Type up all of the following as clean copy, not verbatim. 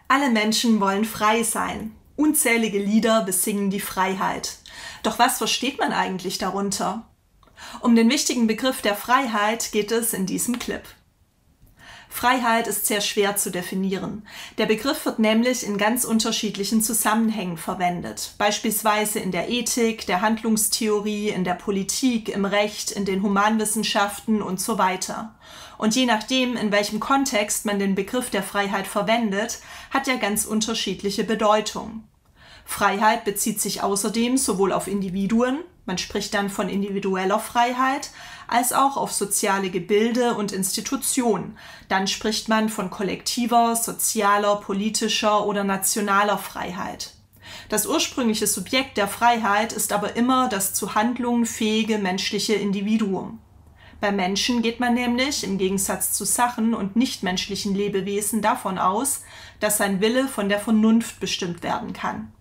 Alle Menschen wollen frei sein. Unzählige Lieder besingen die Freiheit. Doch was versteht man eigentlich darunter? Um den wichtigen Begriff der Freiheit geht es in diesem Clip. Freiheit ist sehr schwer zu definieren. Der Begriff wird nämlich in ganz unterschiedlichen Zusammenhängen verwendet, beispielsweise in der Ethik, der Handlungstheorie, in der Politik, im Recht, in den Humanwissenschaften und so weiter. Und je nachdem, in welchem Kontext man den Begriff der Freiheit verwendet, hat er ganz unterschiedliche Bedeutung. Freiheit bezieht sich außerdem sowohl auf Individuen, man spricht dann von individueller Freiheit, als auch auf soziale Gebilde und Institutionen. Dann spricht man von kollektiver, sozialer, politischer oder nationaler Freiheit. Das ursprüngliche Subjekt der Freiheit ist aber immer das zu Handlungen fähige menschliche Individuum. Bei Menschen geht man nämlich, im Gegensatz zu Sachen und nichtmenschlichen Lebewesen, davon aus, dass sein Wille von der Vernunft bestimmt werden kann.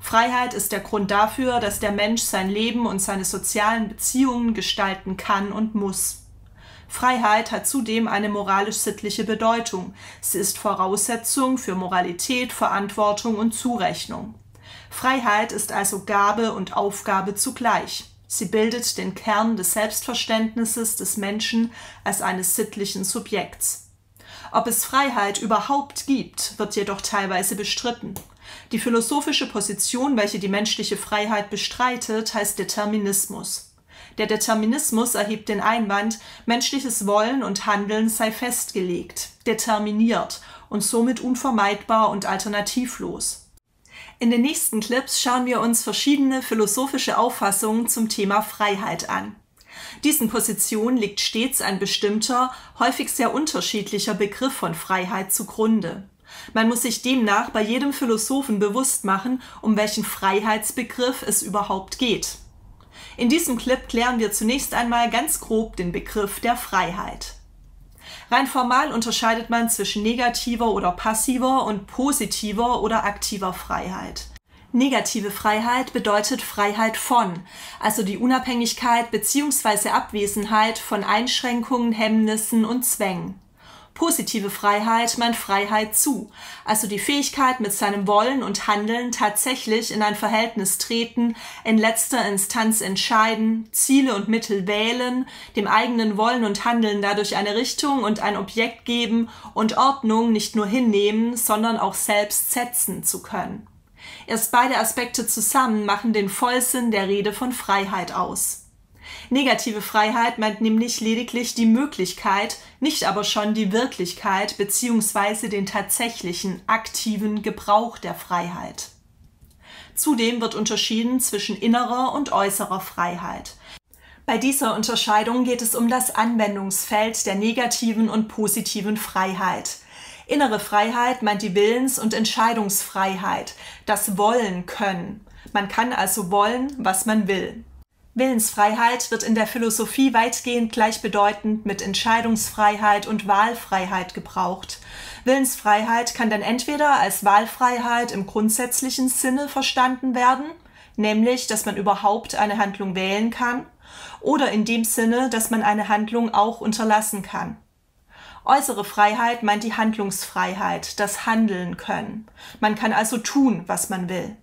Freiheit ist der Grund dafür, dass der Mensch sein Leben und seine sozialen Beziehungen gestalten kann und muss. Freiheit hat zudem eine moralisch-sittliche Bedeutung. Sie ist Voraussetzung für Moralität, Verantwortung und Zurechnung. Freiheit ist also Gabe und Aufgabe zugleich. Sie bildet den Kern des Selbstverständnisses des Menschen als eines sittlichen Subjekts. Ob es Freiheit überhaupt gibt, wird jedoch teilweise bestritten. Die philosophische Position, welche die menschliche Freiheit bestreitet, heißt Determinismus. Der Determinismus erhebt den Einwand, menschliches Wollen und Handeln sei festgelegt, determiniert und somit unvermeidbar und alternativlos. In den nächsten Clips schauen wir uns verschiedene philosophische Auffassungen zum Thema Freiheit an. Diesen Positionen liegt stets ein bestimmter, häufig sehr unterschiedlicher Begriff von Freiheit zugrunde. Man muss sich demnach bei jedem Philosophen bewusst machen, um welchen Freiheitsbegriff es überhaupt geht. In diesem Clip klären wir zunächst einmal ganz grob den Begriff der Freiheit. Rein formal unterscheidet man zwischen negativer oder passiver und positiver oder aktiver Freiheit. Negative Freiheit bedeutet Freiheit von, also die Unabhängigkeit bzw. Abwesenheit von Einschränkungen, Hemmnissen und Zwängen. Positive Freiheit meint Freiheit zu, also die Fähigkeit, mit seinem Wollen und Handeln tatsächlich in ein Verhältnis treten, in letzter Instanz entscheiden, Ziele und Mittel wählen, dem eigenen Wollen und Handeln dadurch eine Richtung und ein Objekt geben und Ordnung nicht nur hinnehmen, sondern auch selbst setzen zu können. Erst beide Aspekte zusammen machen den Vollsinn der Rede von Freiheit aus. Negative Freiheit meint nämlich lediglich die Möglichkeit, nicht aber schon die Wirklichkeit bzw. den tatsächlichen, aktiven Gebrauch der Freiheit. Zudem wird unterschieden zwischen innerer und äußerer Freiheit. Bei dieser Unterscheidung geht es um das Anwendungsfeld der negativen und positiven Freiheit. Innere Freiheit meint die Willens- und Entscheidungsfreiheit, das Wollen können. Man kann also wollen, was man will. Willensfreiheit wird in der Philosophie weitgehend gleichbedeutend mit Entscheidungsfreiheit und Wahlfreiheit gebraucht. Willensfreiheit kann dann entweder als Wahlfreiheit im grundsätzlichen Sinne verstanden werden, nämlich, dass man überhaupt eine Handlung wählen kann, oder in dem Sinne, dass man eine Handlung auch unterlassen kann. Äußere Freiheit meint die Handlungsfreiheit, das Handeln können. Man kann also tun, was man will.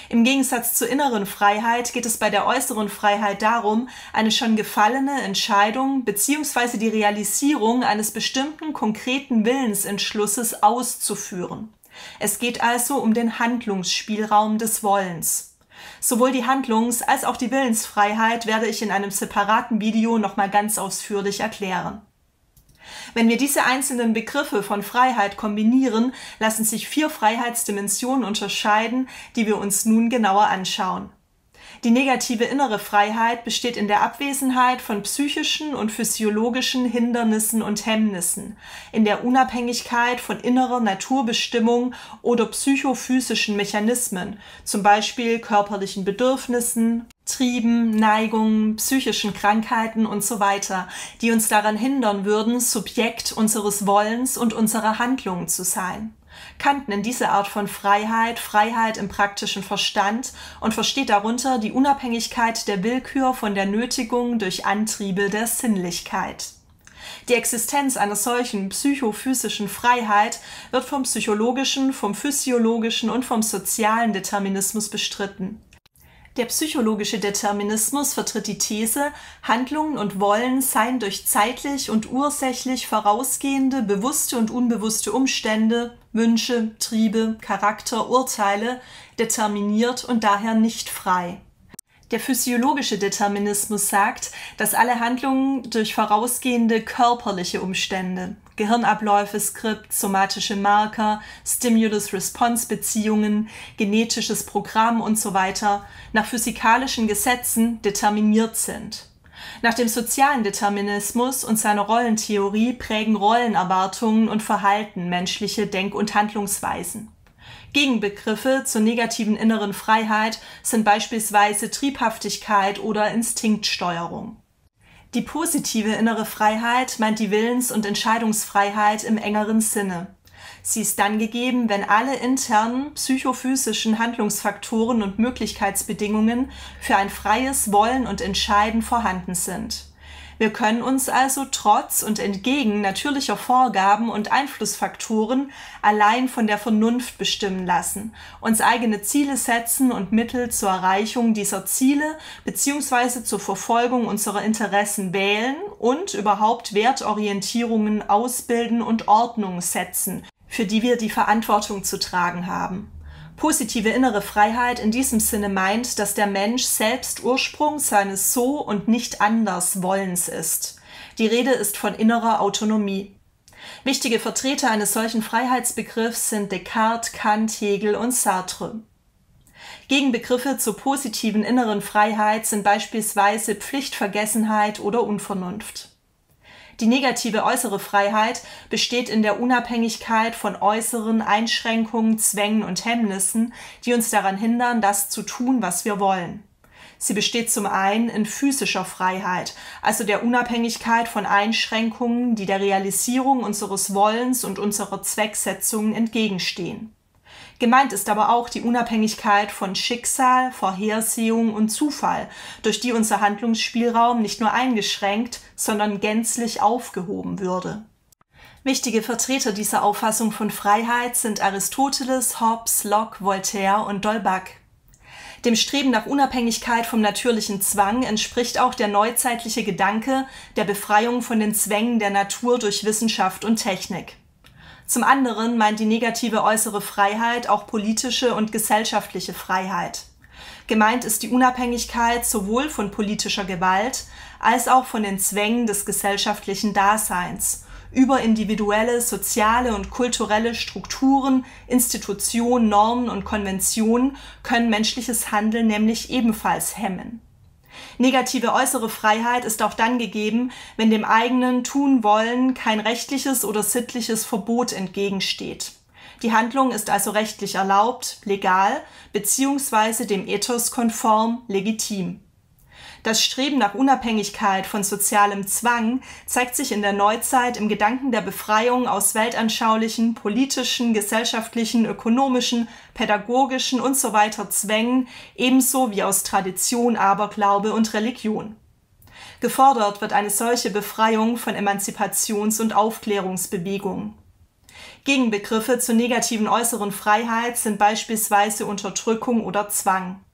Im Gegensatz zur inneren Freiheit geht es bei der äußeren Freiheit darum, eine schon gefallene Entscheidung bzw. die Realisierung eines bestimmten konkreten Willensentschlusses auszuführen. Es geht also um den Handlungsspielraum des Wollens. Sowohl die Handlungs- als auch die Willensfreiheit werde ich in einem separaten Video nochmal ganz ausführlich erklären. Wenn wir diese einzelnen Begriffe von Freiheit kombinieren, lassen sich 4 Freiheitsdimensionen unterscheiden, die wir uns nun genauer anschauen. Die negative innere Freiheit besteht in der Abwesenheit von psychischen und physiologischen Hindernissen und Hemmnissen, in der Unabhängigkeit von innerer Naturbestimmung oder psychophysischen Mechanismen, zum Beispiel körperlichen Bedürfnissen, Trieben, Neigungen, psychischen Krankheiten und so weiter, die uns daran hindern würden, Subjekt unseres Wollens und unserer Handlungen zu sein. Kant nennt diese Art von Freiheit Freiheit im praktischen Verstand und versteht darunter die Unabhängigkeit der Willkür von der Nötigung durch Antriebe der Sinnlichkeit. Die Existenz einer solchen psychophysischen Freiheit wird vom psychologischen, vom physiologischen und vom sozialen Determinismus bestritten. Der psychologische Determinismus vertritt die These, Handlungen und Wollen seien durch zeitlich und ursächlich vorausgehende, bewusste und unbewusste Umstände, Wünsche, Triebe, Charakter, Urteile determiniert und daher nicht frei. Der physiologische Determinismus sagt, dass alle Handlungen durch vorausgehende körperliche Umstände, Gehirnabläufe, Skript, somatische Marker, Stimulus-Response-Beziehungen, genetisches Programm usw. nach physikalischen Gesetzen determiniert sind. Nach dem sozialen Determinismus und seiner Rollentheorie prägen Rollenerwartungen und Verhalten menschliche Denk- und Handlungsweisen. Gegenbegriffe zur negativen inneren Freiheit sind beispielsweise Triebhaftigkeit oder Instinktsteuerung. Die positive innere Freiheit meint die Willens- und Entscheidungsfreiheit im engeren Sinne. Sie ist dann gegeben, wenn alle internen psychophysischen Handlungsfaktoren und Möglichkeitsbedingungen für ein freies Wollen und Entscheiden vorhanden sind. Wir können uns also trotz und entgegen natürlicher Vorgaben und Einflussfaktoren allein von der Vernunft bestimmen lassen, uns eigene Ziele setzen und Mittel zur Erreichung dieser Ziele bzw. zur Verfolgung unserer Interessen wählen und überhaupt Wertorientierungen ausbilden und Ordnung setzen, für die wir die Verantwortung zu tragen haben. Positive innere Freiheit in diesem Sinne meint, dass der Mensch selbst Ursprung seines So- und nicht anders Wollens ist. Die Rede ist von innerer Autonomie. Wichtige Vertreter eines solchen Freiheitsbegriffs sind Descartes, Kant, Hegel und Sartre. Gegenbegriffe zur positiven inneren Freiheit sind beispielsweise Pflichtvergessenheit oder Unvernunft. Die negative äußere Freiheit besteht in der Unabhängigkeit von äußeren Einschränkungen, Zwängen und Hemmnissen, die uns daran hindern, das zu tun, was wir wollen. Sie besteht zum einen in physischer Freiheit, also der Unabhängigkeit von Einschränkungen, die der Realisierung unseres Wollens und unserer Zwecksetzungen entgegenstehen. Gemeint ist aber auch die Unabhängigkeit von Schicksal, Vorhersehung und Zufall, durch die unser Handlungsspielraum nicht nur eingeschränkt, sondern gänzlich aufgehoben würde. Wichtige Vertreter dieser Auffassung von Freiheit sind Aristoteles, Hobbes, Locke, Voltaire und d'Holbach. Dem Streben nach Unabhängigkeit vom natürlichen Zwang entspricht auch der neuzeitliche Gedanke der Befreiung von den Zwängen der Natur durch Wissenschaft und Technik. Zum anderen meint die negative äußere Freiheit auch politische und gesellschaftliche Freiheit. Gemeint ist die Unabhängigkeit sowohl von politischer Gewalt als auch von den Zwängen des gesellschaftlichen Daseins. Über individuelle, soziale und kulturelle Strukturen, Institutionen, Normen und Konventionen können menschliches Handeln nämlich ebenfalls hemmen. Negative äußere Freiheit ist auch dann gegeben, wenn dem eigenen Tun-Wollen kein rechtliches oder sittliches Verbot entgegensteht. Die Handlung ist also rechtlich erlaubt, legal, beziehungsweise dem Ethos konform, legitim. Das Streben nach Unabhängigkeit von sozialem Zwang zeigt sich in der Neuzeit im Gedanken der Befreiung aus weltanschaulichen, politischen, gesellschaftlichen, ökonomischen, pädagogischen usw. Zwängen, ebenso wie aus Tradition, Aberglaube und Religion. Gefordert wird eine solche Befreiung von Emanzipations- und Aufklärungsbewegungen. Gegenbegriffe zur negativen äußeren Freiheit sind beispielsweise Unterdrückung oder Zwang.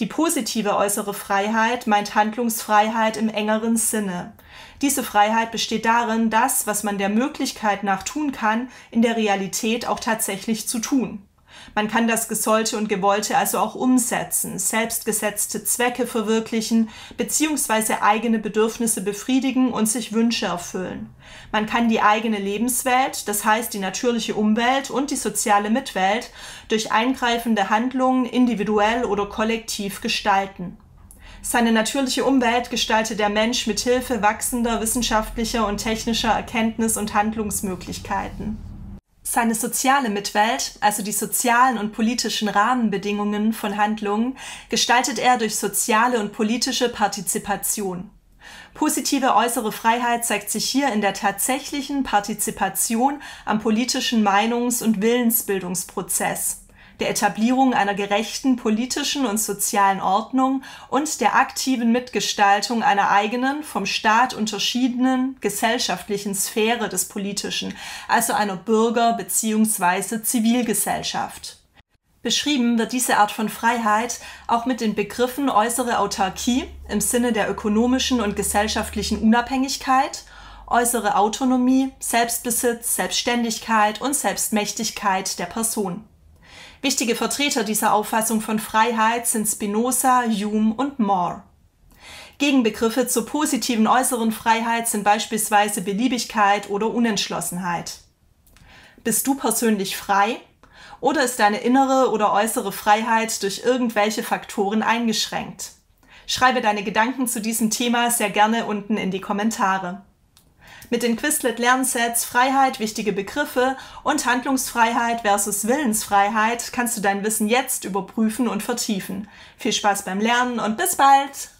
Die positive äußere Freiheit meint Handlungsfreiheit im engeren Sinne. Diese Freiheit besteht darin, das, was man der Möglichkeit nach tun kann, in der Realität auch tatsächlich zu tun. Man kann das Gesollte und Gewollte also auch umsetzen, selbstgesetzte Zwecke verwirklichen bzw. eigene Bedürfnisse befriedigen und sich Wünsche erfüllen. Man kann die eigene Lebenswelt, das heißt die natürliche Umwelt und die soziale Mitwelt, durch eingreifende Handlungen individuell oder kollektiv gestalten. Seine natürliche Umwelt gestaltet der Mensch mit Hilfe wachsender wissenschaftlicher und technischer Erkenntnis- und Handlungsmöglichkeiten. Seine soziale Mitwelt, also die sozialen und politischen Rahmenbedingungen von Handlungen, gestaltet er durch soziale und politische Partizipation. Positive äußere Freiheit zeigt sich hier in der tatsächlichen Partizipation am politischen Meinungs- und Willensbildungsprozess. der Etablierung einer gerechten politischen und sozialen Ordnung und der aktiven Mitgestaltung einer eigenen, vom Staat unterschiedenen gesellschaftlichen Sphäre des Politischen, also einer Bürger- bzw. Zivilgesellschaft. Beschrieben wird diese Art von Freiheit auch mit den Begriffen äußere Autarkie im Sinne der ökonomischen und gesellschaftlichen Unabhängigkeit, äußere Autonomie, Selbstbesitz, Selbstständigkeit und Selbstmächtigkeit der Person. Wichtige Vertreter dieser Auffassung von Freiheit sind Spinoza, Hume und More. Gegenbegriffe zur positiven äußeren Freiheit sind beispielsweise Beliebigkeit oder Unentschlossenheit. Bist du persönlich frei oder ist deine innere oder äußere Freiheit durch irgendwelche Faktoren eingeschränkt? Schreibe deine Gedanken zu diesem Thema sehr gerne unten in die Kommentare. Mit den Quizlet-Lernsets Freiheit, wichtige Begriffe und Handlungsfreiheit versus Willensfreiheit kannst du dein Wissen jetzt überprüfen und vertiefen. Viel Spaß beim Lernen und bis bald!